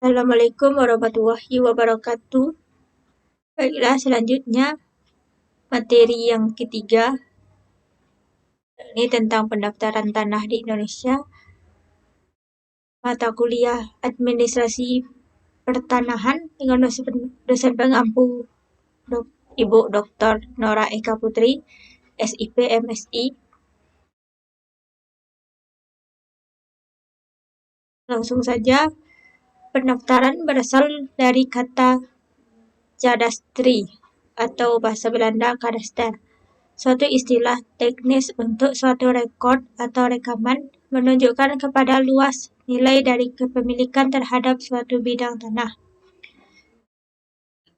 Assalamualaikum warahmatullahi wabarakatuh. Baiklah, selanjutnya materi yang ketiga, ini tentang pendaftaran tanah di Indonesia. Mata kuliah Administrasi Pertanahan dengan dosen pengampu Ibu Dr. Nora Eka Putri, SIP MSI. Langsung saja, pendaftaran berasal dari kata cadastri atau bahasa Belanda kadaster, suatu istilah teknis untuk suatu rekod atau rekaman menunjukkan kepada luas nilai dari kepemilikan terhadap suatu bidang tanah.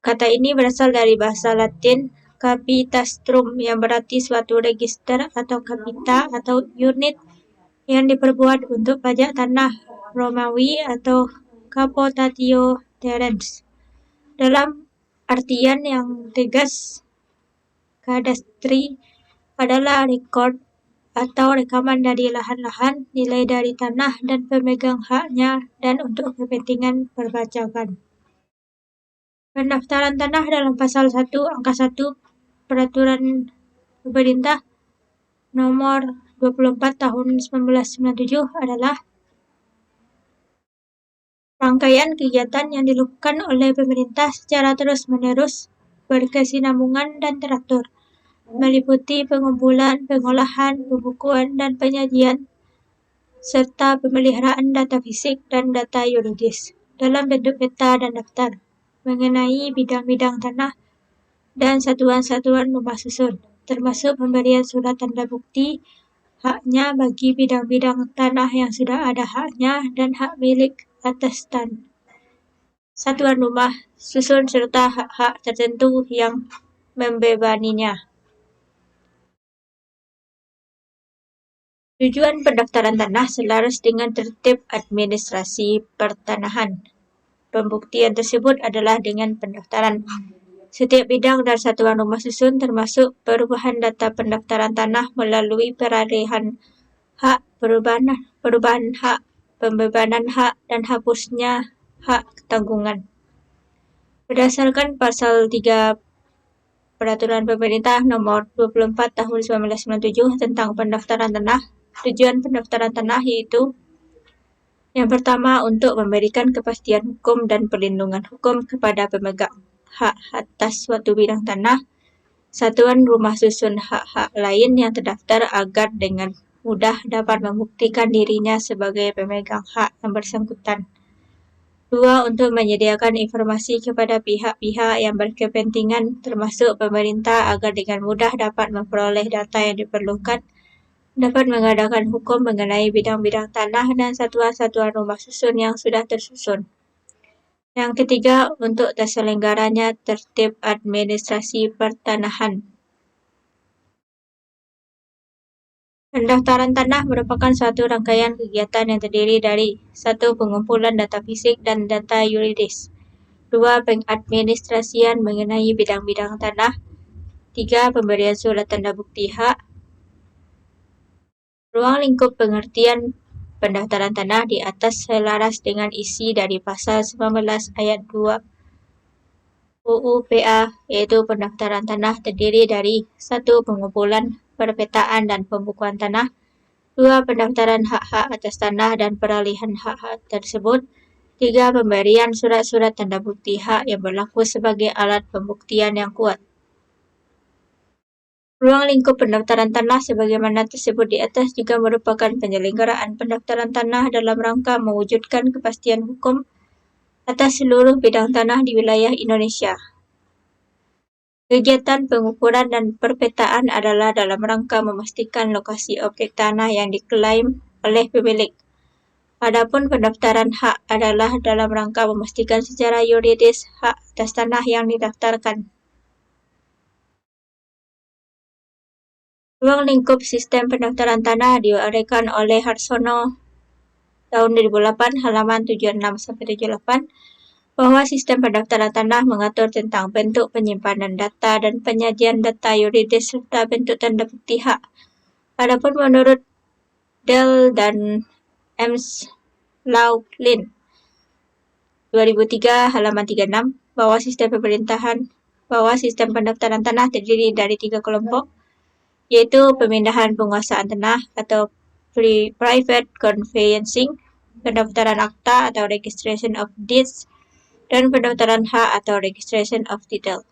Kata ini berasal dari bahasa Latin capitastrum yang berarti suatu register atau kapita atau unit yang diperbuat untuk pajak tanah Romawi atau capotatio terrens. Dalam artian yang tegas, kadastri adalah rekod atau rekaman dari lahan-lahan, nilai dari tanah dan pemegang haknya, dan untuk kepentingan perpajakan. Pendaftaran tanah dalam pasal 1 angka 1 Peraturan Pemerintah nomor 24 tahun 1997 adalah rangkaian kegiatan yang dilakukan oleh pemerintah secara terus-menerus, berkesinambungan dan teratur, meliputi pengumpulan, pengolahan, pembukuan, dan penyajian, serta pemeliharaan data fisik dan data yuridis dalam bentuk peta dan daftar mengenai bidang-bidang tanah dan satuan-satuan rumah susun, termasuk pemberian surat tanda bukti haknya bagi bidang-bidang tanah yang sudah ada haknya dan hak milik atas satuan rumah susun serta hak-hak tertentu yang membebaninya. Tujuan pendaftaran tanah selaras dengan tertib administrasi pertanahan. Pembuktian tersebut adalah dengan pendaftaran setiap bidang dan satuan rumah susun, termasuk perubahan data pendaftaran tanah melalui peralihan hak, perubahan hak, pembebanan hak, dan hapusnya hak tanggungan. Berdasarkan pasal 3 Peraturan Pemerintah nomor 24 tahun 1997 tentang pendaftaran tanah, tujuan pendaftaran tanah yaitu yang pertama, untuk memberikan kepastian hukum dan perlindungan hukum kepada pemegang hak atas suatu bidang tanah, satuan rumah susun hak-hak lain yang terdaftar agar dengan mudah dapat membuktikan dirinya sebagai pemegang hak yang bersangkutan. 2. Untuk menyediakan informasi kepada pihak-pihak yang berkepentingan termasuk pemerintah agar dengan mudah dapat memperoleh data yang diperlukan, dapat mengadakan hukum mengenai bidang-bidang tanah dan satuan-satuan rumah susun yang sudah tersusun. Yang ketiga, untuk terselenggaranya tertib administrasi pertanahan. Pendaftaran tanah merupakan suatu rangkaian kegiatan yang terdiri dari 1. Pengumpulan data fisik dan data yuridis, 2. Pengadministrasian mengenai bidang-bidang tanah, 3. Pemberian surat tanda bukti hak. Ruang lingkup pengertian pendaftaran tanah di atas selaras dengan isi dari pasal 19 ayat 2 UU PA, yaitu pendaftaran tanah terdiri dari 1. Pengumpulan, perpetaan dan pembukuan tanah, 2. Pendaftaran hak-hak atas tanah dan peralihan hak-hak tersebut, 3. Pemberian surat-surat tanda bukti hak yang berlaku sebagai alat pembuktian yang kuat. Ruang lingkup pendaftaran tanah sebagaimana tersebut di atas juga merupakan penyelenggaraan pendaftaran tanah dalam rangka mewujudkan kepastian hukum atas seluruh bidang tanah di wilayah Indonesia. Kegiatan pengukuran dan perpetaan adalah dalam rangka memastikan lokasi objek tanah yang diklaim oleh pemilik. Adapun pendaftaran hak adalah dalam rangka memastikan secara yuridis hak atas tanah yang didaftarkan. Ruang lingkup sistem pendaftaran tanah diuraikan oleh Harsono tahun 2008 halaman 76-78 bahwa sistem pendaftaran tanah mengatur tentang bentuk penyimpanan data dan penyajian data yuridis serta bentuk tanda bukti hak. Adapun menurut Dell dan Emslaughlin 2003 halaman 36 bahwa sistem pendaftaran tanah terdiri dari 3 kelompok, yaitu pemindahan penguasaan tanah atau private conveyancing, pendaftaran akta atau registration of deeds, dan pendaftaran hak atau registration of title.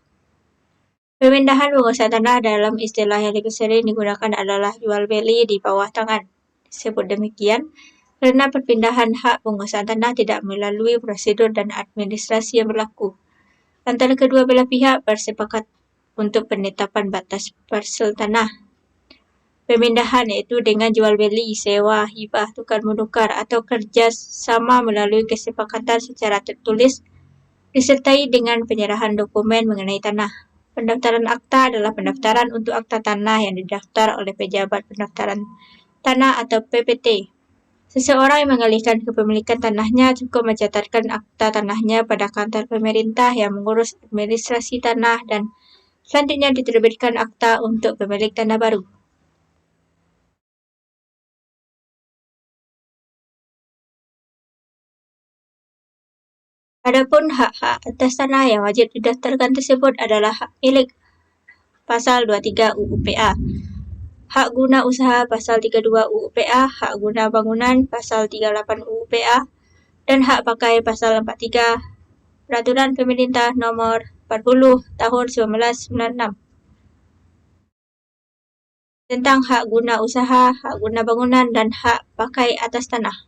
Pemindahan penguasaan tanah dalam istilah yang lebih sering digunakan adalah jual beli di bawah tangan. Disebut demikian karena perpindahan hak penguasaan tanah tidak melalui prosedur dan administrasi yang berlaku. Antara kedua belah pihak bersepakat untuk penetapan batas parsel tanah. Pemindahan yaitu dengan jual beli, sewa, hibah, tukar menukar atau kerja sama melalui kesepakatan secara tertulis disertai dengan penyerahan dokumen mengenai tanah. Pendaftaran akta adalah pendaftaran untuk akta tanah yang didaftar oleh pejabat pendaftaran tanah atau PPT. Seseorang yang mengalihkan kepemilikan tanahnya cukup mencatatkan akta tanahnya pada kantor pemerintah yang mengurus administrasi tanah dan selanjutnya diterbitkan akta untuk pemilik tanah baru. Adapun hak-hak atas tanah yang wajib didaftarkan tersebut adalah hak milik Pasal 23 UU PA, hak guna usaha Pasal 32 UU PA, hak guna bangunan Pasal 38 UU PA, dan hak pakai Pasal 43 Peraturan Pemerintah Nomor 40 Tahun 1996 tentang hak guna usaha, hak guna bangunan, dan hak pakai atas tanah.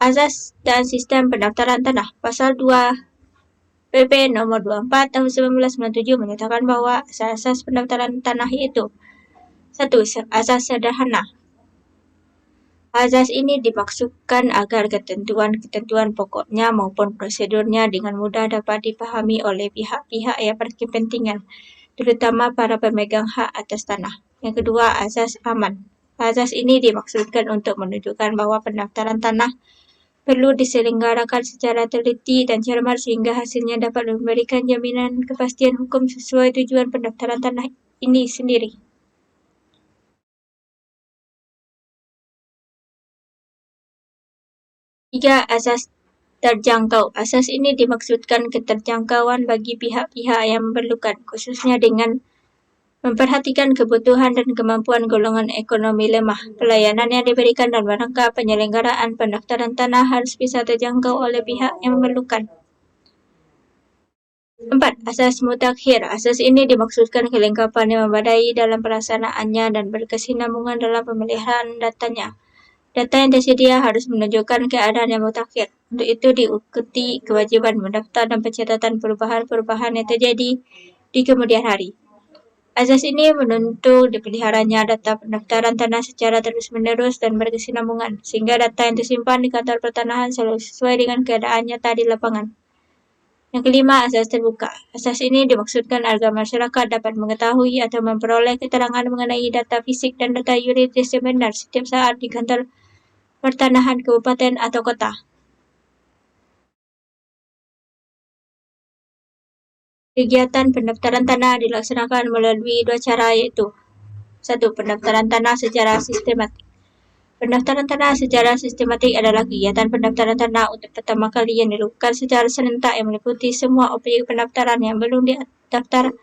Azas dan sistem pendaftaran tanah Pasal 2 PP Nomor 24 Tahun 1997 menyatakan bahwa asas-asas pendaftaran tanah yaitu 1. Asas sederhana. Azas ini dimaksudkan agar ketentuan-ketentuan pokoknya maupun prosedurnya dengan mudah dapat dipahami oleh pihak-pihak yang berkepentingan, terutama para pemegang hak atas tanah. Yang kedua, azas aman. Azas ini dimaksudkan untuk menunjukkan bahwa pendaftaran tanah perlu diselenggarakan secara teliti dan cermat sehingga hasilnya dapat memberikan jaminan kepastian hukum sesuai tujuan pendaftaran tanah ini sendiri. Tiga, asas terjangkau. Asas ini dimaksudkan keterjangkauan bagi pihak-pihak yang memerlukan, khususnya dengan memperhatikan kebutuhan dan kemampuan golongan ekonomi lemah. Pelayanan yang diberikan dalam rangka penyelenggaraan pendaftaran tanah harus bisa terjangkau oleh pihak yang memerlukan. 4. Asas mutakhir. Asas ini dimaksudkan kelengkapan yang memadai dalam pelaksanaannya dan berkesinambungan dalam pemeliharaan datanya. Data yang tersedia harus menunjukkan keadaan yang mutakhir. Untuk itu diikuti kewajiban mendaftar dan pencatatan perubahan-perubahan yang terjadi di kemudian hari. Azas ini menuntut dipeliharanya data pendaftaran tanah secara terus-menerus dan berkesinambungan, sehingga data yang tersimpan di kantor pertanahan selalu sesuai dengan keadaan nyata di lapangan. Yang kelima, asas terbuka. Asas ini dimaksudkan agar masyarakat dapat mengetahui atau memperoleh keterangan mengenai data fisik dan data yuridis yang benar setiap saat di kantor pertanahan kabupaten atau kota. Kegiatan pendaftaran tanah dilaksanakan melalui dua cara, yaitu 1. Pendaftaran tanah secara sistematik. Pendaftaran tanah secara sistematik adalah kegiatan pendaftaran tanah untuk pertama kali yang dilakukan secara serentak yang meliputi semua objek pendaftaran yang belum didaftar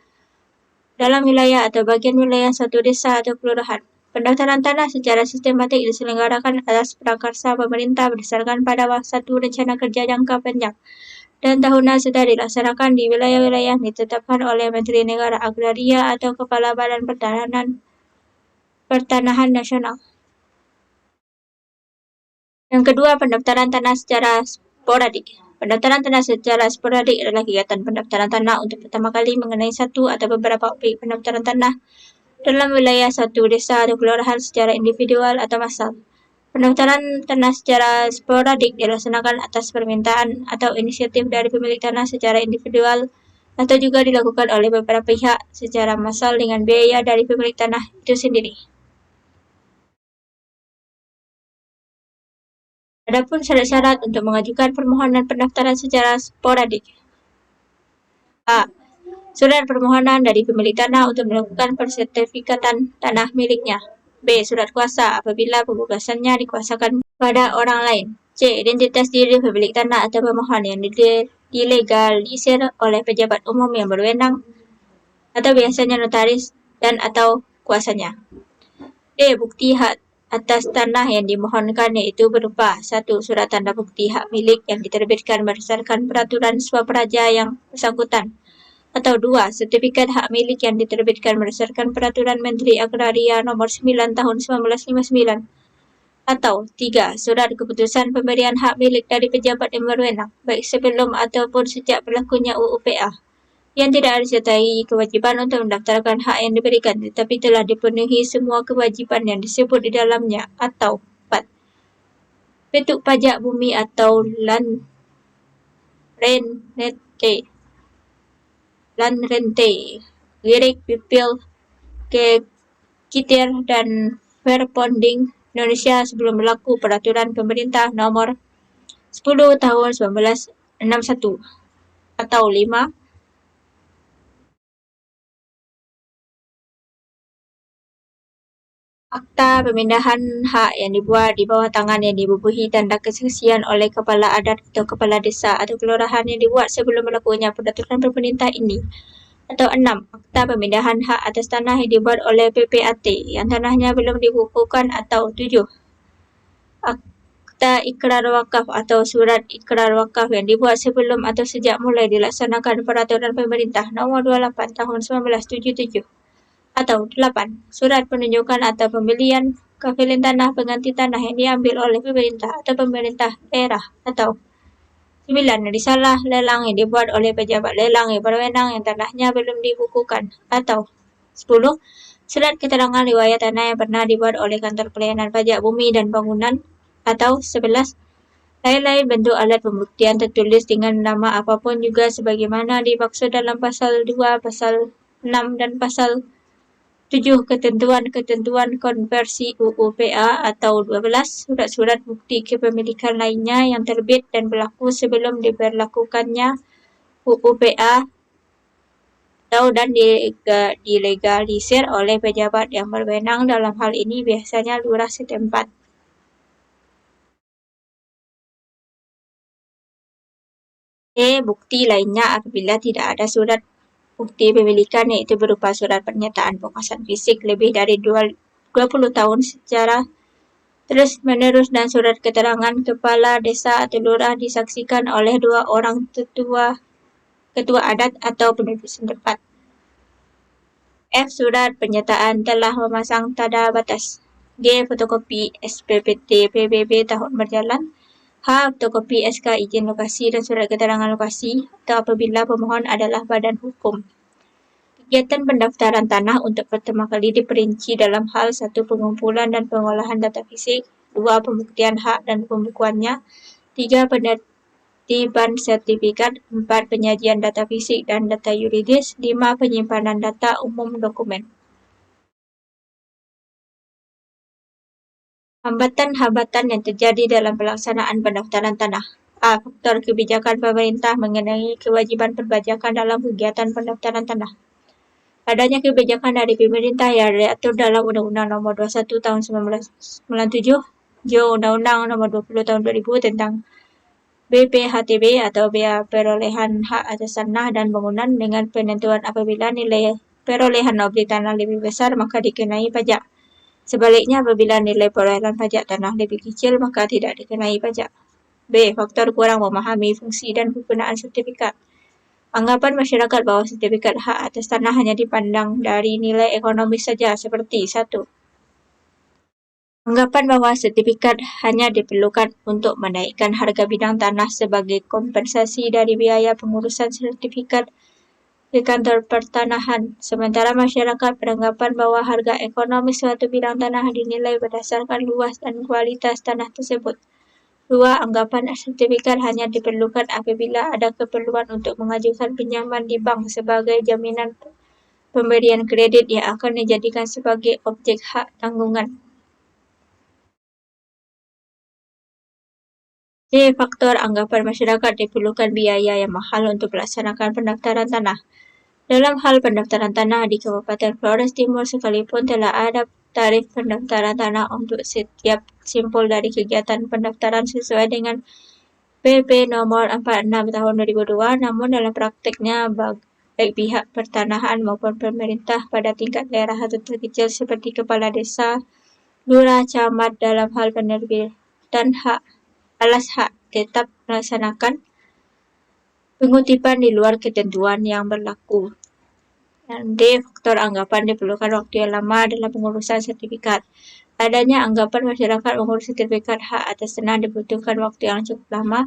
dalam wilayah atau bagian wilayah suatu desa atau kelurahan. Pendaftaran tanah secara sistematik diselenggarakan atas prakarsa pemerintah berdasarkan pada satu rencana kerja jangka panjang dan tahunan sudah dilaksanakan di wilayah-wilayah yang ditetapkan oleh Menteri Negara Agraria atau Kepala Badan Pertanahan Nasional. Yang kedua, pendaftaran tanah secara sporadik. Pendaftaran tanah secara sporadik adalah kegiatan pendaftaran tanah untuk pertama kali mengenai satu atau beberapa objek pendaftaran tanah dalam wilayah satu desa atau kelurahan secara individual atau massal. Pendaftaran tanah secara sporadik dilaksanakan atas permintaan atau inisiatif dari pemilik tanah secara individual atau juga dilakukan oleh beberapa pihak secara massal dengan biaya dari pemilik tanah itu sendiri. Adapun syarat-syarat untuk mengajukan permohonan pendaftaran secara sporadik. A. Surat permohonan dari pemilik tanah untuk melakukan persertifikatan tanah miliknya. B. Surat kuasa apabila pembebasannya dikuasakan pada orang lain. C. Identitas diri pemilik tanah atau pemohon yang dilegalisir oleh pejabat umum yang berwenang atau biasanya notaris dan atau kuasanya. D. Bukti hak atas tanah yang dimohonkan yaitu berupa 1. Surat tanda bukti hak milik yang diterbitkan berdasarkan peraturan swaperaja yang bersangkutan. Atau 2. Sertifikat hak milik yang diterbitkan berdasarkan peraturan Menteri Agraria nomor 9 tahun 1959. Atau 3. Surat keputusan pemberian hak milik dari pejabat yang berwenang, baik sebelum ataupun sejak berlakunya UUPA, yang tidak disertai kewajiban untuk mendaftarkan hak yang diberikan, tetapi telah dipenuhi semua kewajipan yang disebut di dalamnya. Atau 4. Petuk pajak bumi atau land rente, lirik pipil ke Kitir dan Fairponding Indonesia sebelum berlaku peraturan pemerintah nomor 10 tahun 1961. Atau 5. Akta pemindahan hak yang dibuat di bawah tangan yang dibubuhi tanda kesaksian oleh kepala adat atau kepala desa atau kelurahan yang dibuat sebelum berlakunya peraturan pemerintah ini. Atau 6. Akta pemindahan hak atas tanah yang dibuat oleh PPAT yang tanahnya belum dibukukan. Atau 7. Akta ikrar wakaf atau surat ikrar wakaf yang dibuat sebelum atau sejak mulai dilaksanakan peraturan pemerintah nomor 28 tahun 1977. Atau 8. Surat penunjukan atau pembelian kafilan tanah pengganti tanah yang diambil oleh pemerintah atau pemerintah daerah. Atau 9. Risalah lelang yang dibuat oleh pejabat lelang yang berwenang yang tanahnya belum dibukukan. Atau 10. Surat keterangan riwayat tanah yang pernah dibuat oleh kantor pelayanan pajak bumi dan bangunan. Atau 11. Lain-lain bentuk alat pembuktian tertulis dengan nama apapun juga sebagaimana dimaksud dalam pasal 2, pasal 6 dan pasal 7 ketentuan-ketentuan konversi UUPA. Atau 12. Surat-surat bukti kepemilikan lainnya yang terbit dan berlaku sebelum diberlakukannya UUPA dan dilegalisir oleh pejabat yang berwenang, dalam hal ini biasanya lurah setempat. Bukti lainnya apabila tidak ada surat bukti pemilikan yaitu berupa surat pernyataan penguasaan fisik lebih dari 20 tahun secara terus-menerus dan surat keterangan kepala desa atau lurah disaksikan oleh 2 orang ketua adat atau penduduk setempat. F. Surat pernyataan telah memasang tanda batas. G. Fotokopi SPPT PBB tahun berjalan. H. Fotokopi SK izin lokasi dan surat keterangan lokasi atau apabila pemohon adalah badan hukum. Kegiatan pendaftaran tanah untuk pertama kali diperinci dalam hal 1. Pengumpulan dan pengolahan data fisik, 2. Pembuktian hak dan pembukuannya, 3. Penertiban sertifikat, 4. Penyajian data fisik dan data yuridis, 5. Penyimpanan data umum dokumen. Hambatan-hambatan yang terjadi dalam pelaksanaan pendaftaran tanah. A. Faktor kebijakan pemerintah mengenai kewajiban perpajakan dalam kegiatan pendaftaran tanah. Adanya kebijakan dari pemerintah yang diatur dalam Undang-Undang Nomor 21 Tahun 1997, Undang-Undang Nomor 20 Tahun 2000 tentang BPHTB atau Bea Perolehan Hak Atas Tanah dan Bangunan, dengan penentuan apabila nilai perolehan objek tanah lebih besar maka dikenai pajak. Sebaliknya apabila nilai perolehan pajak tanah lebih kecil maka tidak dikenai pajak. B. Faktor kurang memahami fungsi dan kegunaan sertifikat. Anggapan masyarakat bahwa sertifikat hak atas tanah hanya dipandang dari nilai ekonomis saja, seperti 1. Anggapan bahwa sertifikat hanya diperlukan untuk menaikkan harga bidang tanah sebagai kompensasi dari biaya pengurusan sertifikat di kantor pertanahan, sementara masyarakat beranggapan bahwa harga ekonomis suatu bidang tanah dinilai berdasarkan luas dan kualitas tanah tersebut. 2. Anggapan sertifikat hanya diperlukan apabila ada keperluan untuk mengajukan pinjaman di bank sebagai jaminan pemberian kredit yang akan dijadikan sebagai objek hak tanggungan. C. Faktor anggapan masyarakat diperlukan biaya yang mahal untuk melaksanakan pendaftaran tanah. Dalam hal pendaftaran tanah di Kabupaten Flores Timur, sekalipun telah ada tarif pendaftaran tanah untuk setiap simpul dari kegiatan pendaftaran sesuai dengan PP nomor 46 tahun 2002, namun dalam prakteknya baik pihak pertanahan maupun pemerintah pada tingkat daerah atau terkecil seperti kepala desa, lurah, camat dalam hal penerbitan alas hak tetap melaksanakan pengutipan di luar ketentuan yang berlaku. Dan D. Faktor anggapan diperlukan waktu yang lama dalam pengurusan sertifikat. Adanya anggapan masyarakat mengurus sertifikat hak atas tanah dibutuhkan waktu yang cukup lama,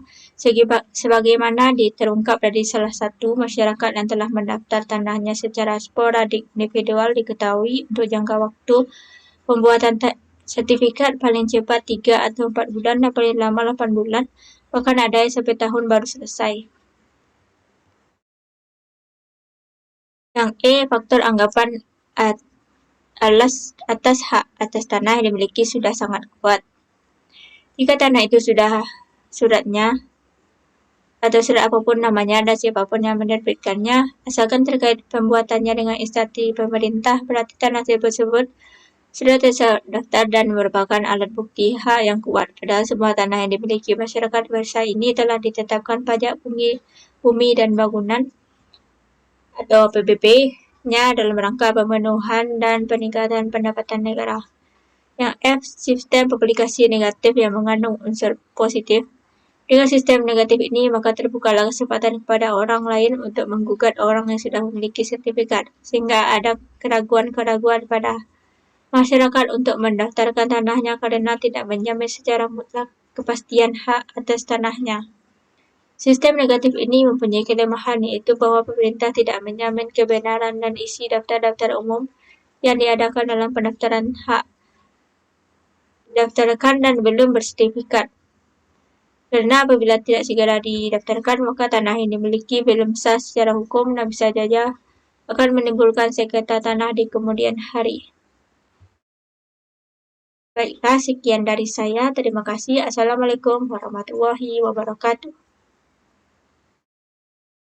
sebagaimana terungkap dari salah satu masyarakat yang telah mendaftar tanahnya secara sporadik individual diketahui untuk jangka waktu pembuatan sertifikat paling cepat 3 atau 4 bulan dan paling lama 8 bulan, bahkan ada yang sampai tahun baru selesai. Yang E. Faktor anggapan atas hak atas tanah yang dimiliki sudah sangat kuat. Jika tanah itu sudah suratnya atau surat apapun namanya dan siapapun yang menerbitkannya, asalkan terkait pembuatannya dengan instansi pemerintah, berarti tanah tersebut sudah terdaftar dan merupakan alat bukti hak yang kuat. Padahal semua tanah yang dimiliki masyarakat desa ini telah ditetapkan pajak bumi dan bangunan atau PBB-nya dalam rangka pemenuhan dan peningkatan pendapatan negara. Yang F. Sistem publikasi negatif yang mengandung unsur positif. Dengan sistem negatif ini, maka terbukalah kesempatan kepada orang lain untuk menggugat orang yang sudah memiliki sertifikat, sehingga ada keraguan-keraguan pada masyarakat untuk mendaftarkan tanahnya karena tidak menjamin secara mutlak kepastian hak atas tanahnya. Sistem negatif ini mempunyai kelemahan, yaitu bahwa pemerintah tidak menjamin kebenaran dan isi daftar-daftar umum yang diadakan dalam pendaftaran hak didaftarkan dan belum bersertifikat. Karena apabila tidak segera didaftarkan, maka tanah yang dimiliki belum sah secara hukum dan bisa saja akan menimbulkan sengketa tanah di kemudian hari. Baiklah, sekian dari saya. Terima kasih. Assalamualaikum warahmatullahi wabarakatuh.